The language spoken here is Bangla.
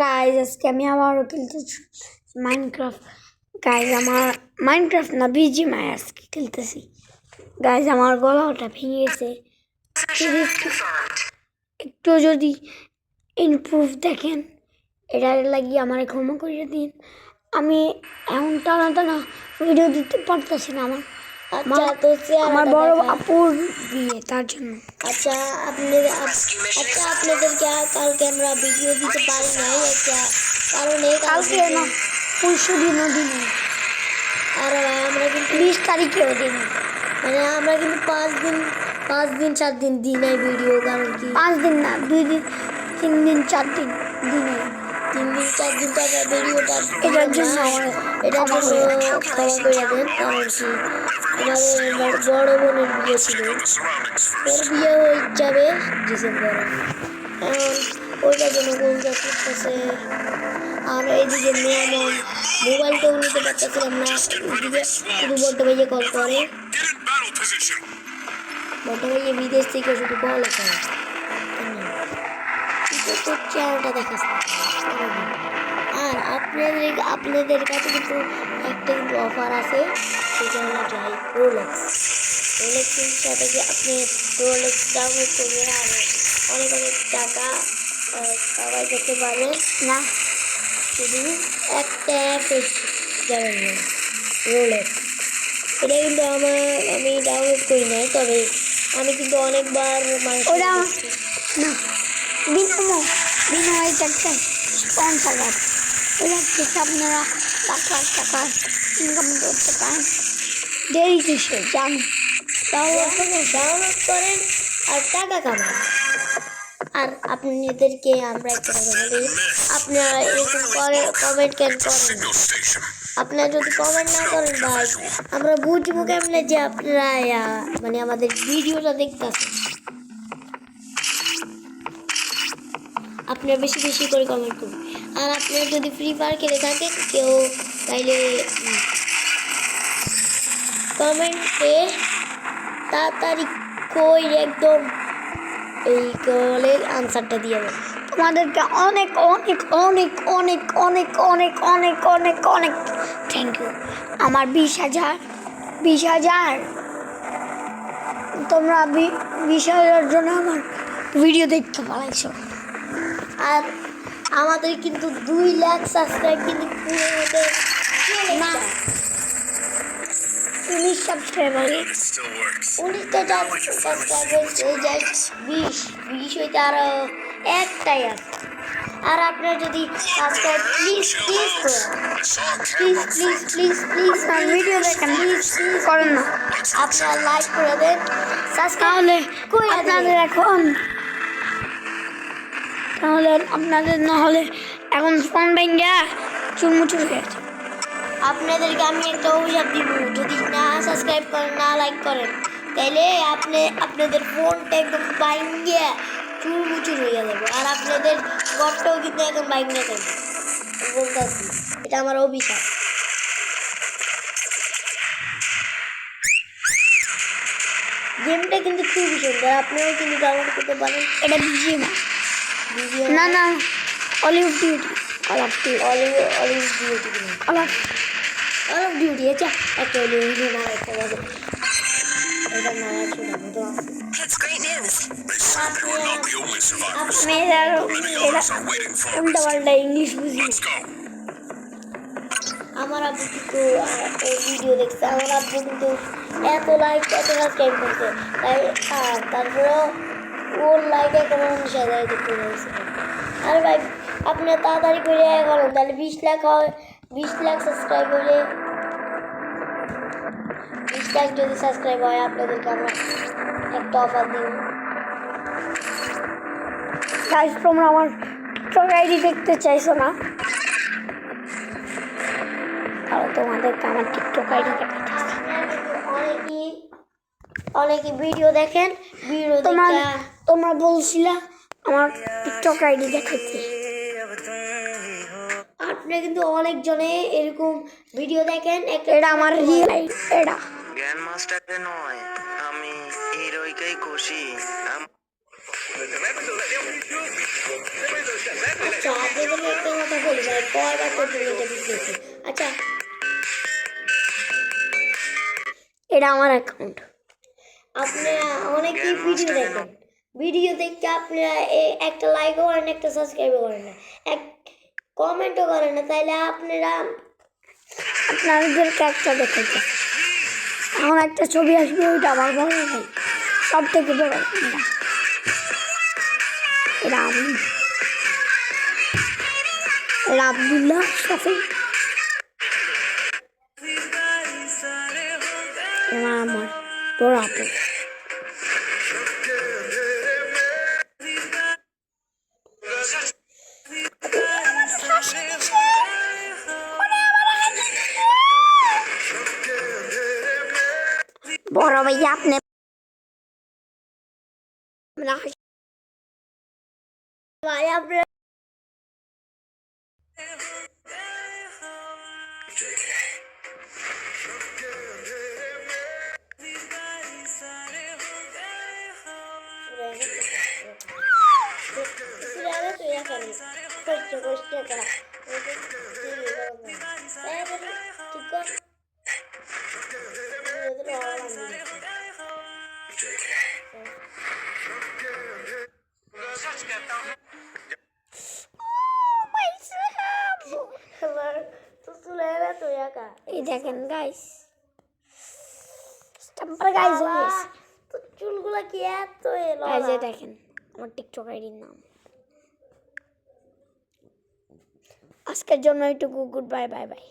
গাইজ আজকে আমি আবারও খেলতেছি মাইনক্রাফট। গাইজ আমার মাইনক্রাফট না বিজিএমআই আজকে খেলতেছি। গাইজ আমার গলাটা ভেঙে গেছে, একটু যদি ইমপ্রুভ দেখেন এটার লাগিয়ে আমার ক্ষমা করে দিন। আমি এমন টানা টানা ভিডিও দিতে পারতেছি না। আমার বড় আপুর বিয়ে, তার জন্য। আপনাদেরকে কালকে আমরা ভিডিও দিতে পারি নাই একটা কারণে। কালকে না, পরশু দিনও দিন, আর আমরা কিন্তু 20 তারিখেও দিন, মানে আমরা কিন্তু 5 দিন 4 দিন দিই নাই ভিডিও। কারণ কি 5 দিন না, 2 দিন 3 দিন 4 দিন দিনে 3 দিন 4 দিন তো আমরা ভিডিওটা এটার জন্য এটার জন্য ক্ষমা করে দেন। কারণ কি আমাদের বড় বোনের বিয়ে ছিল, ওর বিয়ে হয়ে যাবে ডিসেম্বরে। এখন ওইটার জন্য গোলটা করতেছে। আর এইদিকে মেয়েমন মোবাইলটাও নিতে পারতেছিলাম না, ওইদিকে শুধু বলতে ভাইয়ে কল করে। বলতে ভাইয়ে বিদেশ থেকে শুধু কল করে, চেহারাটা দেখাস। আর আপনাদের কাছে কিন্তু একটা কিন্তু অফার আছে, সেটা হলো রোলেক্সের সাথে কি আপনি রোলেক্স ডাউনলোড করবেন আর অনেক অনেক টাকা কামাই করতে পারবেন না। শুধু একটা অ্যাপ জানেন না, রোলেক্স। এটা কিন্তু আমি ডাউনলোড করি নাই, তবে আমি কিন্তু অনেকবার বিনিময় একটা স্পন্সর অ্যাপ, ওই অ্যাপ থেকে আপনারা লাখ লাখ টাকা ইনকাম করতে পারেন। দেরি কিসে জান, ডাউনলোড করেন আর টাকা কামান। আর আপনাদেরকে আমরা একটা কথা বলি, আপনারা এরকম কমেন্ট কেন করেন? আপনারা যদি কমেন্ট না করেন ভাই, আমরা বুঝবো কেমনে যে আপনারা মানে আমাদের ভিডিওটা দেখতেছেন। আপনারা বেশি বেশি করে কমেন্ট করুন। আর আপনারা যদি ফ্রি ফায়ার খেলে থাকেন কেউ, তাইলে কমেন্টে তাড়াতাড়ি কই একদম এই কলের আনসারটা দিয়ে দেবেন। তোমাদেরকে অনেক অনেক অনেক অনেক অনেক অনেক অনেক অনেক অনেক থ্যাংক ইউ। আমার 20,000 তোমরা 20,000 জন আমার ভিডিও দেখতে পালাইছো। আর আমাদের কিন্তু 2 লাখ সাবস্ক্রাইব কিন্তু পুরো হতে না, 19 সাবস্ক্রাইবার, 19টা সাবস্ক্রাইব হয়েছে, জাস্ট 20 হইতে আরো একটাই আছে। আর আপনারা যদি সাবস্ক্রাইব প্লিজ ভিডিও দেখেন, করেন না, আপনারা লাইক করে দেন, তাহলে আপনাদের না হলে এখন ফোন ভেঙে চুরমুচুর হয়ে গেছে। আপনাদেরকে আমি একটা অভিশাপ দিব, যদি না সাবস্ক্রাইব করেন, না লাইক করেন, তাইলে আপনাদের ফোনটা একদম ভাঙিয়ে চুরমুচুর হয়ে যাবে। আর আপনাদের ঘরটাও কিন্তু একদম ভাঙিয়ে যাবে, বলতেছি, এটা আমার অভিশাপ। গেমটা কিন্তু খুবই সুন্দর, আপনারাও কিন্তু ডাউনলোড করতে পারেন। এটা বিজিএম না, না olive duty, all of duty এটা একটা ডিউটি না, একটা বলে এটা না আছে। উল্টা পাল্টা ইংলিশ বুঝি। আমার আব্বু কিন্তু ভিডিও দেখছে, আমার আব্বু কিন্তু এত লাইক এত সাবস্ক্রাইব করছে, তারপরেও ওর লাইক এখন 19,000 দেখতে পেয়েছে। আরে ভাই আপনার তাড়াতাড়ি করে করেন, তাহলে 20 লাখ হয়, 20 লাখ সাবস্ক্রাইব হলে, 20 লাখ যদি সাবস্ক্রাইব হয় আপনাদেরকে আমরা একটা অফার দিব। গাইস তোমরা আমার টিকটক আইডি দেখতে চাইছো না, আর তোমাদেরকে আমার টিকটক আইডি দেখাইতেছি। অনেকে ভিডিও দেখেন, তোমরা বলছিলা আমার টিকটক আইডি দেখাইতে। আপনি কিন্তু অনেকজনে এরকম ভিডিও দেখেন। এটা আমার রিয়েল আইডি, এটা জ্ঞান মাস্টারে নয়, আমি হিরোইকেই খুশি। আচ্ছা আপনাদের একটা কয়বার তো তুমি এটা দিতেছি। আচ্ছা এটা আমার অ্যাকাউন্ট। আপনারা অনেকেই ভিডিও দেখেন, ভিডিও দেখতে আপনারা একটা লাইকও করেন একটা সাবস্ক্রাইবও করেন না, এক কমেন্টও করেন না, তাইলে আপনারা আপনাদেরকে একটা দেখাইতে এখন একটা ছবি আসবে, ওইটা আমার বড় ভাই, সব থেকে বড় এটা। এটা আমি, এটা আব্দুল্লাহ শফি, এটা আমার বড় আপু। বড় ভাইয়া আপনি ভাই আপনারা কষ্ট কষ্ট করা এই দেখেন গাইস, স্টাম্পার গাইস চুলগুলা কি এত এই যে দেখেন আমার টিকটক আইডির নাম। আজকের জন্য এইটুকু, গুড বাই, বাই বাই।